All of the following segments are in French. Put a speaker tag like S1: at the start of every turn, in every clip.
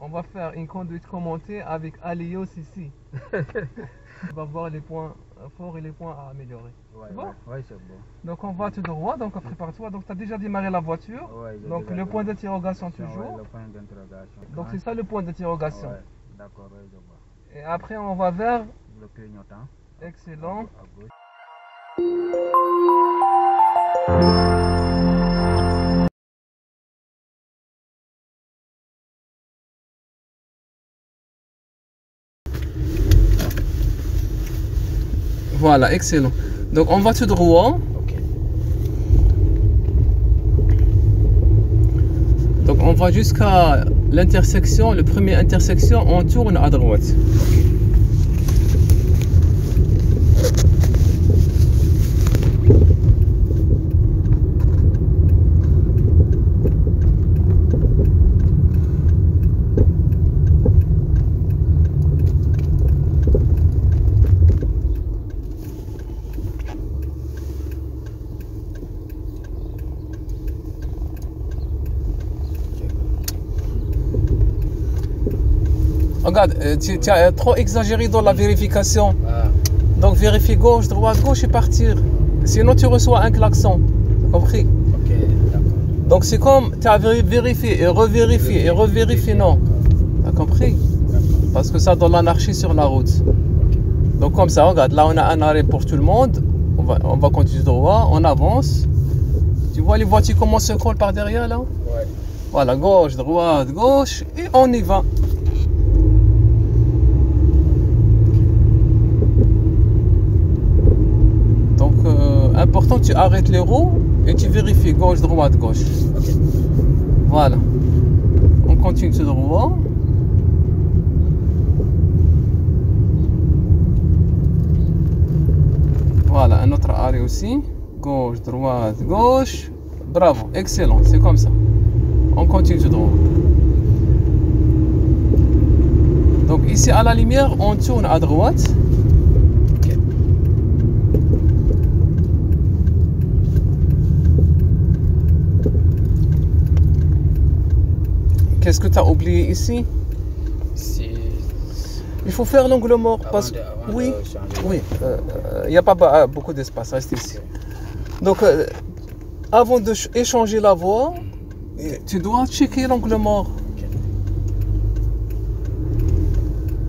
S1: On va faire une conduite commentée avec Alios ici. On va voir les points forts et les points à améliorer.
S2: Ouais,
S1: C'est bon?
S2: ouais, c'est bon.
S1: Donc on va tout droit, donc prépare-toi. Donc tu as déjà démarré la voiture.
S2: Ouais, j'ai
S1: Donc
S2: déjà
S1: le point
S2: démarré.
S1: d'interrogation
S2: Ouais,
S1: toujours.
S2: le point d'interrogation.
S1: Donc c'est ça le point d'interrogation.
S2: Ouais, d'accord, ouais, je vois.
S1: Et après on va vers...
S2: Le clignotant.
S1: Excellent.
S2: À gauche.
S1: Voilà, excellent. Donc on va tout droit.
S2: Ok.
S1: Donc on va jusqu'à l'intersection, le premier intersection, on tourne à droite. Regarde, tu as trop exagéré dans la vérification.
S2: Ah,
S1: Donc vérifie gauche, droite, gauche et partir. Sinon tu reçois un klaxon. T'as compris?
S2: ok, d'accord.
S1: Donc c'est comme tu as vérifié et revérifié et revérifié, non. T'as compris? Parce que ça donne l'anarchie sur la route. Donc comme ça, regarde, là on a un arrêt pour tout le monde. On va continuer droit, on avance. Tu vois les voitures comment se collent par derrière là?
S2: Ouais.
S1: Voilà, gauche, droite, gauche et on y va. Donc important, tu arrêtes les roues et tu vérifies gauche, droite, gauche.
S2: Ok.
S1: Voilà. On continue tout droit. Voilà, un autre arrêt aussi. Gauche, droite, gauche. Bravo, excellent, c'est comme ça. On continue tout droit. Donc ici à la lumière, on tourne à droite.
S2: Ok.
S1: Qu'est-ce que tu as oublié ici? Il faut faire l'angle mort parce que oui, il n'y a pas beaucoup d'espace, reste ici. Donc avant d'échanger la voie, tu dois checker l'angle mort.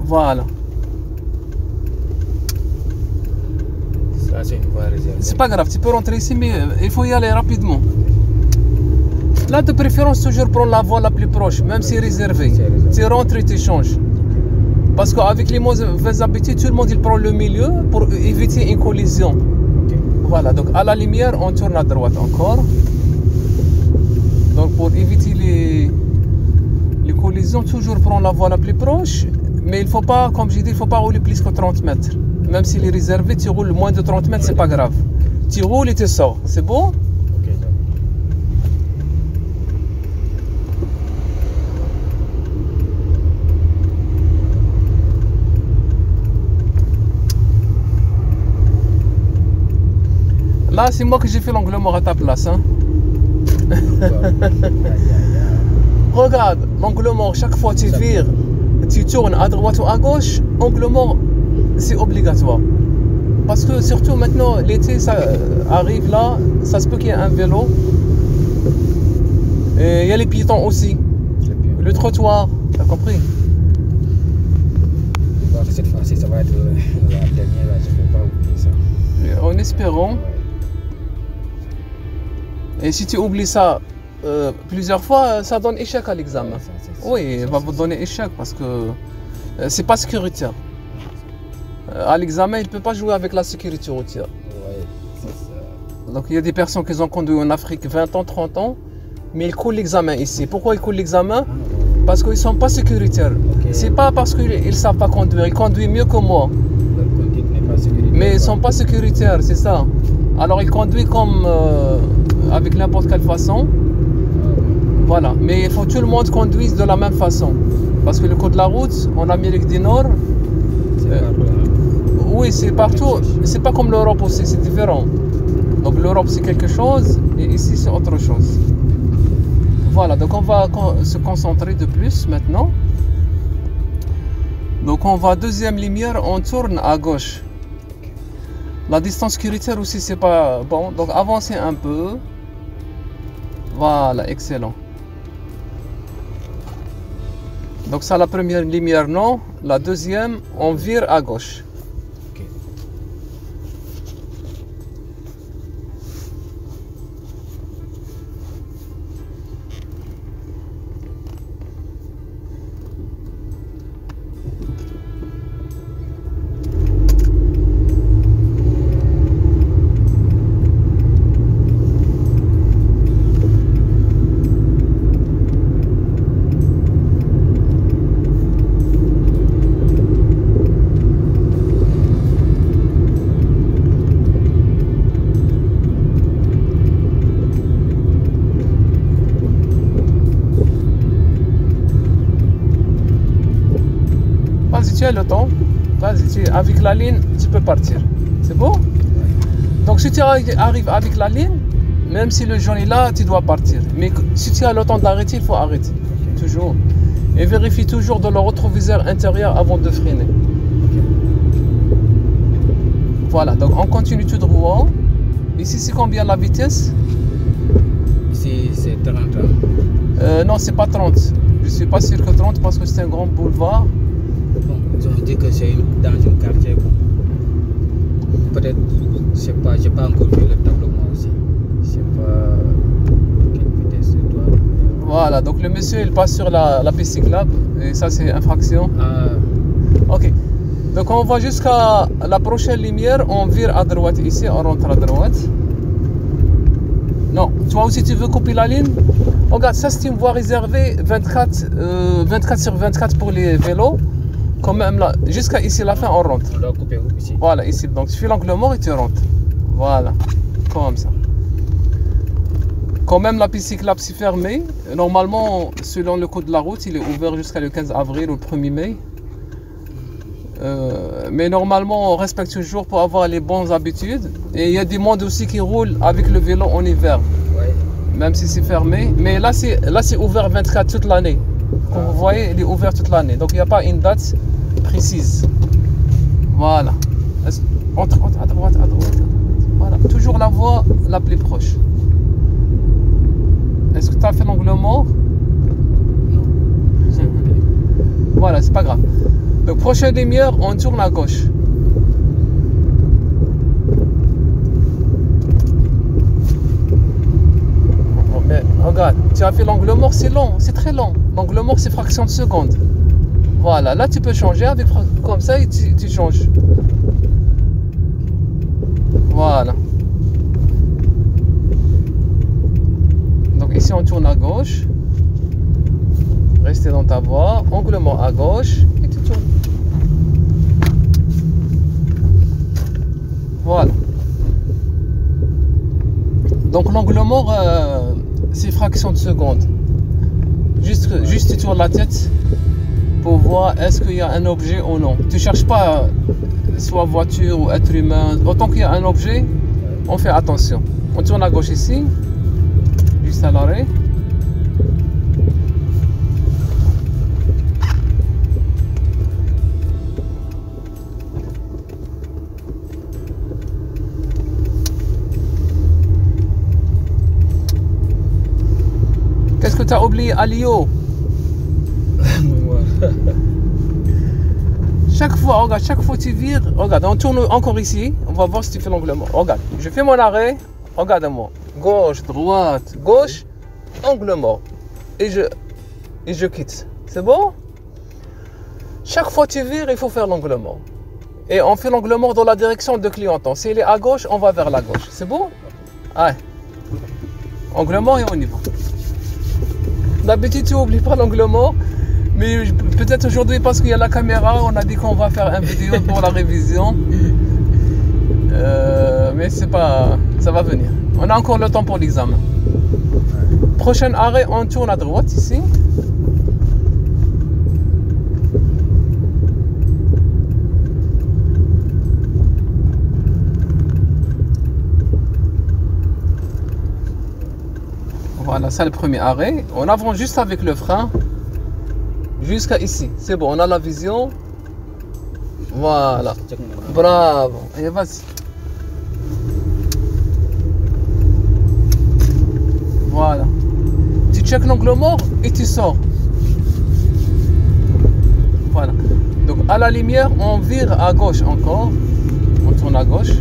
S1: Voilà.
S2: Ça, c'est une voie réservée.
S1: C'est pas grave, tu peux rentrer ici, mais il faut y aller rapidement. Là, de préférence, toujours prendre la voie la plus proche, même si réservée. Tu rentres et tu changes. Parce qu'avec les mauvaises habitudes, tout le monde il prend le milieu pour éviter une collision.
S2: Ok.
S1: Voilà, donc à la lumière, on tourne à droite encore. Donc pour éviter les collisions, toujours prendre la voie la plus proche. Mais il faut pas, comme j'ai dit, il faut pas rouler plus que 30 mètres. Même s'il est réservé, tu roules moins de 30 mètres, c'est pas grave. Tu roules et tu sors, c'est bon?
S2: Ok, d'accord.
S1: Là, c'est moi que j'ai fait l'angle mort à ta place. Hein. Regarde, l'angle mort, chaque fois tu vires, tu tournes à droite ou à gauche, angle mort, c'est obligatoire. Parce que surtout maintenant, l'été, ça arrive là, ça se peut qu'il y ait un vélo. Et il y a les piétons aussi, le trottoir, t'as compris?
S2: Donc cette fois-ci, ça va être la dernière, je ne peux pas oublier ça.
S1: En espérant. Et si tu oublies ça plusieurs fois, ça donne échec à l'examen. Oui, il va vous donner échec parce que c'est pas sécuritaire. À l'examen, il ne peut pas jouer avec la sécurité routière.
S2: Ouais, c'est ça.
S1: Donc il y a des personnes qui ont conduit en Afrique 20 ans, 30 ans, mais ils coulent l'examen ici. Pourquoi ils coulent l'examen? Parce qu'ils ne sont pas sécuritaires.
S2: Okay.
S1: C'est pas parce qu'ils ne savent pas conduire, ils conduisent mieux que moi.
S2: Leur conduite n'est pas sécuritaire.
S1: Mais ils ne sont pas sécuritaires, c'est ça. Alors ils conduisent comme avec n'importe quelle façon. Voilà, mais il faut que tout le monde conduise de la même façon. Parce que le code de la route, en Amérique du Nord, oui, c'est partout. C'est pas comme l'Europe aussi, c'est différent. Donc l'Europe c'est quelque chose et ici c'est autre chose. Voilà, donc on va se concentrer de plus maintenant. Donc on va deuxième lumière, on tourne à gauche. La distance sécuritaire aussi c'est pas bon, donc avancez un peu. Voilà, excellent. Donc ça la première lumière non, la deuxième on vire à gauche.
S2: Ok.
S1: Vas-y, tu as le temps. Vas-y, avec la ligne, tu peux partir. C'est bon? Donc si tu arrives avec la ligne, même si le jaune est là, tu dois partir. Mais si tu as le temps d'arrêter, il faut arrêter.
S2: Ok.
S1: Toujours. Et vérifie toujours dans le rétroviseur intérieur avant de freiner. Voilà, donc on continue tout droit. Ici, c'est combien la vitesse?
S2: Ici, c'est 30 ans.
S1: Non, c'est pas 30. Je suis pas sûr que 30 parce que c'est un grand boulevard.
S2: Bon, ils ont dit que c'est dans un quartier. Bon. Peut-être, je sais pas, j'ai pas encore vu le tableau moi aussi. Je sais pas quelle vitesse je dois.
S1: Voilà, donc le monsieur il passe sur la piste cyclable et ça c'est infraction.
S2: Ah,
S1: Ok, donc on va jusqu'à la prochaine lumière, on vire à droite ici, on rentre à droite. Non, toi aussi tu veux couper la ligne? Regarde, ça c'est une voie réservée 24 sur 24 pour les vélos. Quand même là, jusqu'à ici la fin on rentre.
S2: on doit couper ici.
S1: Voilà, ici, donc tu fais l'angle mort et tu rentres. Voilà, comme ça. Quand même la piste cyclable c'est fermée. Normalement, selon le code de la route, il est ouvert jusqu'à le 15 avril ou le 1er mai. Mais normalement, on respecte toujours pour avoir les bonnes habitudes. Et il y a des monde aussi qui roulent avec le vélo en hiver,
S2: Ouais.
S1: même si c'est fermé. Mais là, c'est ouvert 24 toute l'année. Comme vous voyez, il est ouvert toute l'année. Donc, il n'y a pas une date précise. Voilà. Entre à droite, à droite. Voilà. Toujours la voie la plus proche. Est-ce que tu as fait l'angle mort?
S2: Non.
S1: Voilà, c'est pas grave. Donc, prochaine lumière, on tourne à gauche. Mais regarde, tu as fait l'angle mort, c'est long, c'est très long. L'angle mort, c'est fraction de seconde. Voilà, là tu peux changer avec comme ça et tu changes. Voilà. Donc ici on tourne à gauche. Restez dans ta voie, angle mort à gauche et tu tournes. Voilà. Donc l'angle mort, c'est fraction de seconde. Juste tu tournes la tête pour voir est-ce qu'il y a un objet ou non. Tu cherches pas soit voiture ou être humain. Autant qu'il y a un objet, on fait attention. On tourne à gauche ici, juste à l'arrêt. Qu'est-ce que tu as oublié à Lio? Chaque fois, regarde, chaque fois tu vires, regarde, on tourne encore ici, on va voir si tu fais l'angle mort. Regarde, je fais mon arrêt, regarde-moi. Gauche, droite, gauche, angle mort. Et je quitte. C'est bon? Chaque fois tu vires, il faut faire l'angle mort. Et on fait l'angle mort dans la direction de clienton. S'il est à gauche, on va vers la gauche. C'est bon? Allez. Angle mort et on y va. D'habitude, tu n'oublies pas l'angle mort. Mais peut-être aujourd'hui, parce qu'il y a la caméra, on a dit qu'on va faire une vidéo pour la révision. Mais c'est pas, ça va venir. On a encore le temps pour l'examen. Prochain arrêt, on tourne à droite ici. Voilà, c'est le premier arrêt. On avance juste avec le frein jusqu'à ici. C'est bon, on a la vision. Voilà. Bravo. Et vas-y. Voilà. Tu checkes l'angle mort et tu sors. Voilà. Donc à la lumière, on vire à gauche encore. On tourne à gauche.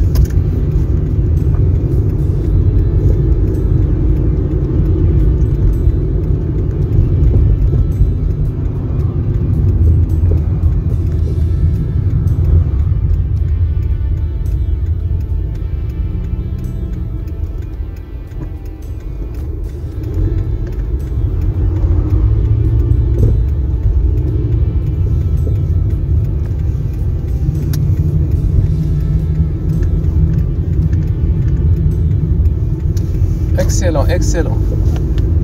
S1: Excellent, excellent.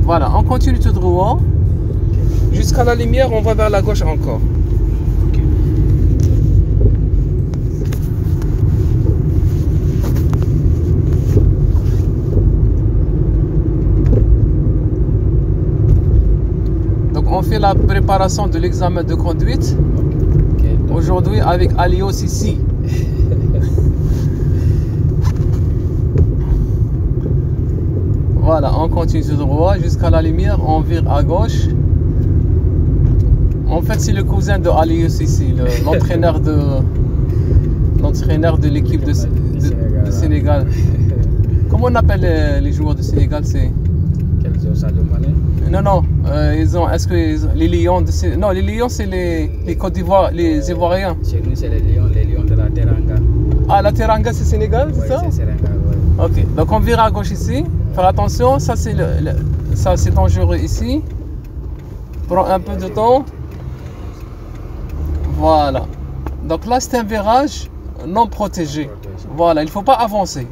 S1: Voilà, on continue tout droit. Jusqu'à la lumière, on va vers la gauche encore. Donc on fait la préparation de l'examen de conduite. Aujourd'hui avec Alios ici. Voilà, on continue tout droit jusqu'à la lumière, on vire à gauche. En fait, c'est le cousin de Alius ici, l'entraîneur de l'équipe de Sénégal. Comment on appelle les joueurs de Sénégal? C'est
S2: Quels joueurs? Sadio Mané?
S1: Non, non, ils ont. Est-ce que les Lions de non, les Lions c'est les Côte d'Ivoire, les Ivoiriens.
S2: Chez nous c'est les Lions de la Teranga.
S1: Ah, la Teranga c'est Sénégal, c'est ça?
S2: C'est Teranga, ouais.
S1: Ok, donc on vire à gauche ici. Faire attention, ça c'est ça c'est dangereux ici. Prends un peu de temps. Voilà. Donc là c'est un virage non protégé. Voilà, il ne faut pas avancer.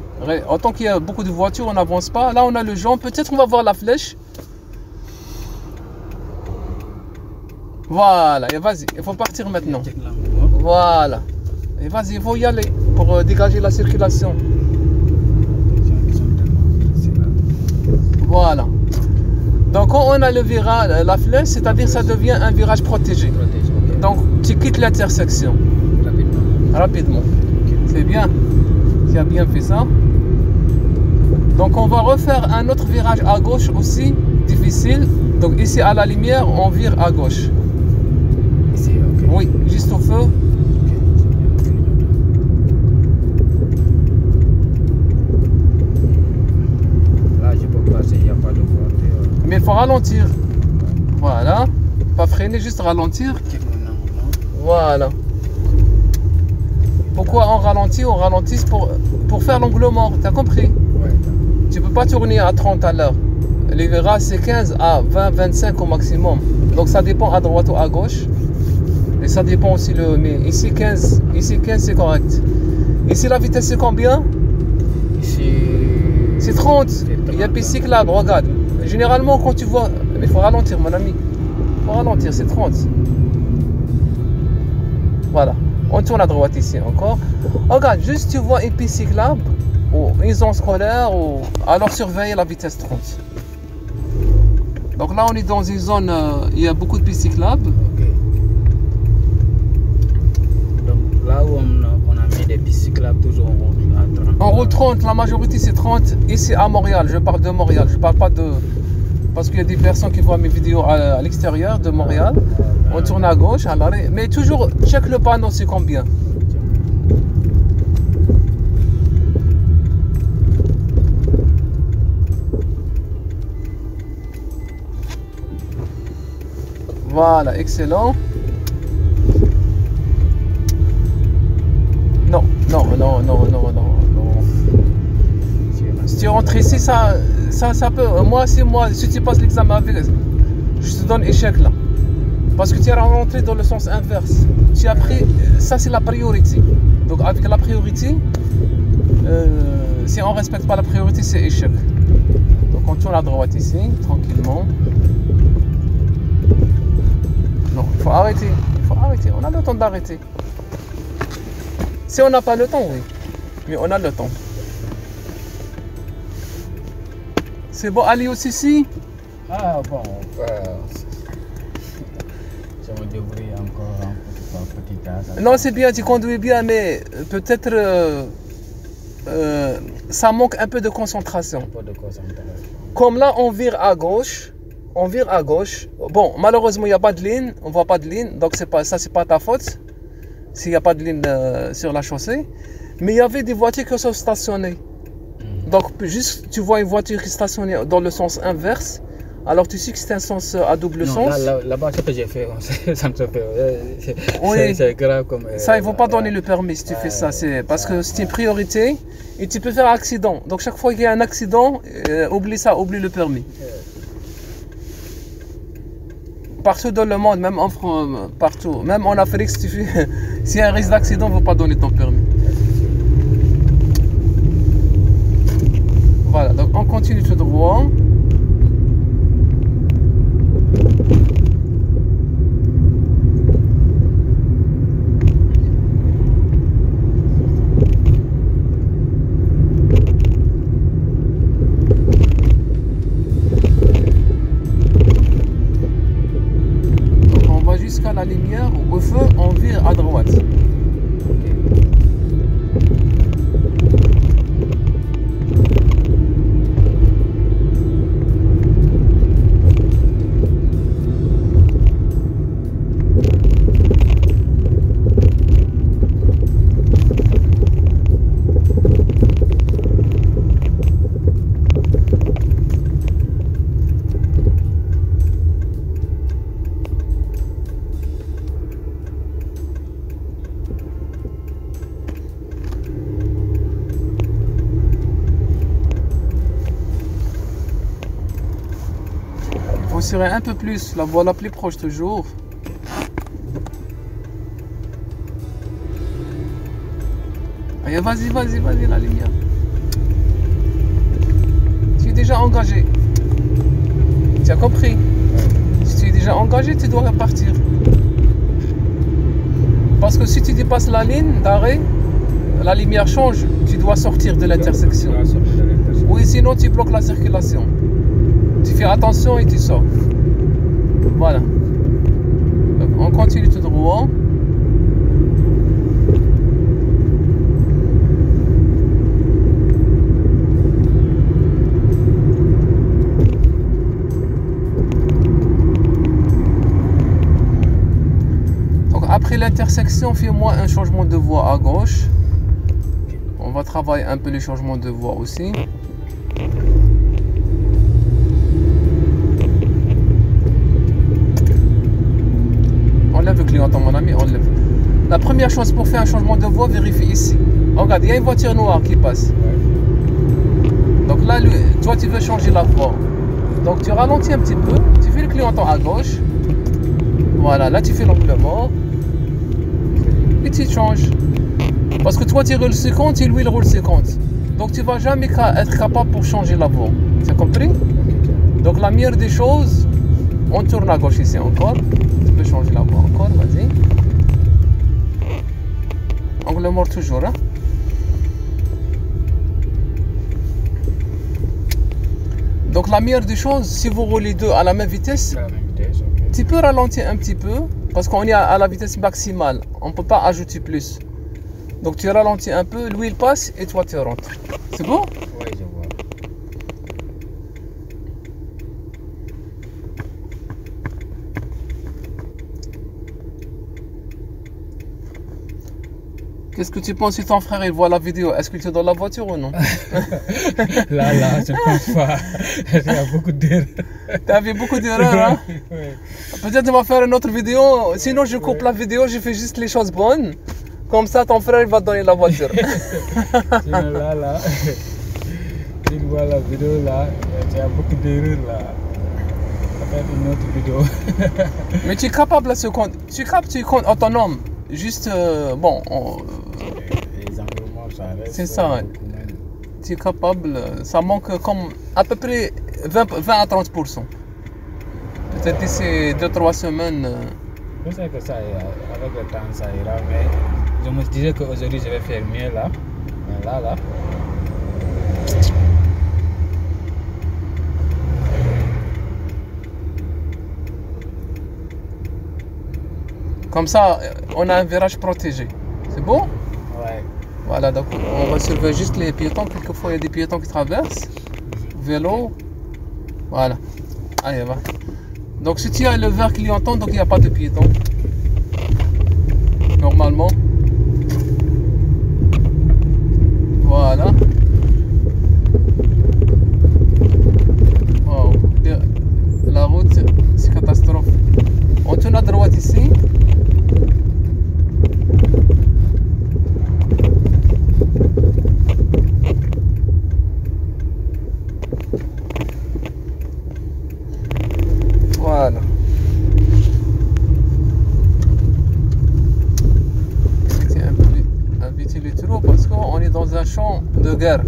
S1: Autant qu'il y a beaucoup de voitures, on n'avance pas. Là on a le jaune, peut-être on va voir la flèche. Voilà, et vas-y, il faut partir maintenant. Voilà. Et vas-y, il faut y aller pour dégager la circulation. Voilà. Donc quand on a le virage, la flèche, c'est-à-dire ça devient un virage protégé. Donc tu quittes l'intersection. Rapidement. C'est bien. Tu as bien fait ça. Donc on va refaire un autre virage à gauche aussi, difficile. Donc ici à la lumière, on vire à gauche.
S2: Ici, ok.
S1: Oui, juste au feu. Mais il faut ralentir. Voilà. Pas freiner, juste ralentir. Voilà. Pourquoi on ralentit? On ralentit pour faire l'angle mort. T'as compris?
S2: Ouais.
S1: Tu peux pas tourner à 30 à l'heure. Les virages c'est 15 à 20, 25 au maximum. Donc ça dépend à droite ou à gauche. Et ça dépend aussi le. Mais ici 15 c'est correct. Ici la vitesse c'est combien?
S2: Ici.
S1: C'est 30. Il y a piste cyclable, regarde. Généralement, quand tu vois. Mais il faut ralentir, mon ami. Il faut ralentir, c'est 30. Voilà. On tourne à droite ici encore. Regarde, juste tu vois une piste cyclable, ou une zone scolaire, ou alors surveille la vitesse 30. Donc là, on est dans une zone. Il y a beaucoup de pistes cyclables.
S2: Ok. Donc là où on a mis des pistes cyclables, toujours on roule à 30.
S1: On roule 30, la majorité c'est 30. Ici à Montréal, je parle de Montréal, je parle pas de. Parce qu'il y a des personnes qui voient mes vidéos à l'extérieur de Montréal. On tourne à gauche, à l'arrêt. Mais toujours, check le panneau, c'est combien. Voilà, excellent. Non, non, non, non, non, non, non. Si tu rentres ici, ça peut. Moi, si tu passes l'examen avec, je te donne échec là. Parce que tu es rentré dans le sens inverse. Tu as pris, ça c'est la priorité. Donc avec la priorité, si on ne respecte pas la priorité, c'est échec. Donc on tourne à droite ici, tranquillement. Non, il faut arrêter. Il faut arrêter. On a le temps d'arrêter. Si on n'a pas le temps, oui. Mais on a le temps. C'est bon, allez aussi ici.
S2: Ah bon, je me débrouille encore un petit tas.
S1: Non, c'est bien, tu conduis bien, mais peut-être ça manque un peu de concentration.
S2: Un peu de concentration.
S1: Comme là, on vire à gauche. On vire à gauche. Bon, malheureusement, il n'y a pas de ligne. On ne voit pas de ligne. Donc, c'est pas ta faute. S'il n'y a pas de ligne sur la chaussée. Mais il y avait des voitures qui sont stationnées. Donc, juste, tu vois une voiture qui est stationnée dans le sens inverse. Alors, tu sais que c'est un sens à double sens.
S2: Là-bas, ce que j'ai fait, ça me fait.
S1: Oui.
S2: C'est grave comme.
S1: Ça, ils ne vont pas donner le permis si tu fais ça. Parce que c'est une priorité et tu peux faire un accident. Donc, chaque fois qu'il y a un accident, oublie ça, oublie le permis. Partout dans le monde, même en France, partout, même en Afrique, si s'il y a un risque d'accident, ils ne vont pas donner ton permis. Voilà, donc on continue tout droit. Jusqu'à la lumière, au feu, on vire à droite. On serait un peu plus, la voie la plus proche toujours. Allez, vas-y, la lumière. Tu es déjà engagé. Tu as compris? Si tu es déjà engagé, tu dois repartir. Parce que si tu dépasses la ligne d'arrêt, la lumière change, tu dois sortir de l'intersection. Oui, sinon tu bloques la circulation. Tu fais attention et tu sors. Voilà. Donc, on continue tout droit. Donc après l'intersection, fais-moi un changement de voie à gauche. On va travailler un peu les changements de voie aussi. Enlève le clignotant, mon ami, enlève. La première chose pour faire un changement de voie, vérifie ici. Regarde, il y a une voiture noire qui passe. Donc là, toi, tu veux changer la voie. Donc tu ralentis un petit peu, tu fais le clignotant à gauche. Voilà, là tu fais l'angle mort. Et tu changes. Parce que toi, tu roules 50 et lui, il roule 50. Donc tu ne vas jamais être capable pour changer la voie. Tu as compris? Donc la meilleure des choses, on tourne à gauche ici encore. Tu peux changer la voie encore, vas-y. Angle mort toujours, hein. Donc la meilleure des choses, si vous roulez deux à la même vitesse, tu peux ralentir un petit peu, parce qu'on est à la vitesse maximale, on ne peut pas ajouter plus. Donc tu ralentis un peu, lui il passe et toi tu rentres. C'est bon?
S2: Oui, je vois.
S1: Qu'est-ce que tu penses si ton frère il voit la vidéo? Est-ce qu'il te donne la voiture ou non?
S2: Là, je ne pense pas. Il y a beaucoup d'erreurs.
S1: Tu as vu beaucoup d'erreurs, hein?
S2: Oui.
S1: Peut-être on va faire une autre vidéo. Sinon, je coupe la vidéo, je fais juste les choses bonnes. Comme ça, ton frère il va te donner la voiture.
S2: Sinon, là, il voit la vidéo là, il y a beaucoup d'erreurs là. On va faire une autre vidéo.
S1: Mais tu es capable à ce compte. Tu es autonome. Juste, bon,
S2: les engouements, ça reste.
S1: c'est ça. Tu es capable, ça manque comme à peu près 20 à 30%. Peut-être d'ici 2-3 semaines.
S2: Je sais que ça ira, avec le temps ça ira, mais je me disais qu'aujourd'hui je vais faire mieux là. Mais là.
S1: Comme ça, on a un virage protégé. C'est bon?
S2: Ouais.
S1: Voilà, donc on va surveiller juste les piétons. Quelquefois, il y a des piétons qui traversent. Vélo. Voilà. Allez, va. Donc, si tu as le vert clignotant, donc il n'y a pas de piétons. Normalement. Voilà. Wow. La route, c'est catastrophe. On tourne à droite ici. Voilà. C'était inviter les trous parce qu'on est dans un champ de guerre.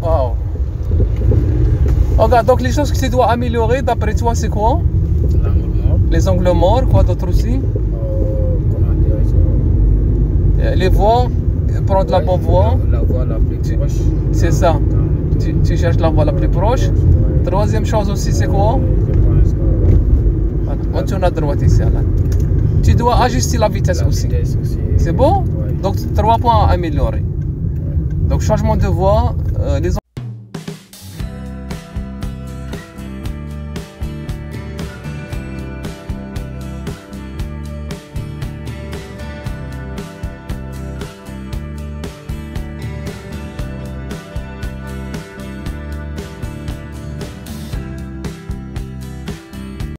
S1: Wow. Regarde, donc les choses que tu dois améliorer d'après toi c'est quoi?
S2: L'angle mort.
S1: Les angles morts, quoi d'autre aussi?
S2: Comment dire,
S1: Les voies, prendre la bonne voie.
S2: La voie la plus proche.
S1: C'est ça. Tu cherches la voie la plus proche.
S2: Ouais.
S1: Troisième chose aussi c'est quoi?
S2: Je pense que
S1: Voilà. On tourne à droite ici. Là. Tu dois ajuster la vitesse
S2: la
S1: aussi.
S2: vitesse aussi.
S1: C'est bon?
S2: Ouais.
S1: Donc 3 points à améliorer.
S2: Ouais.
S1: Donc changement de voie, les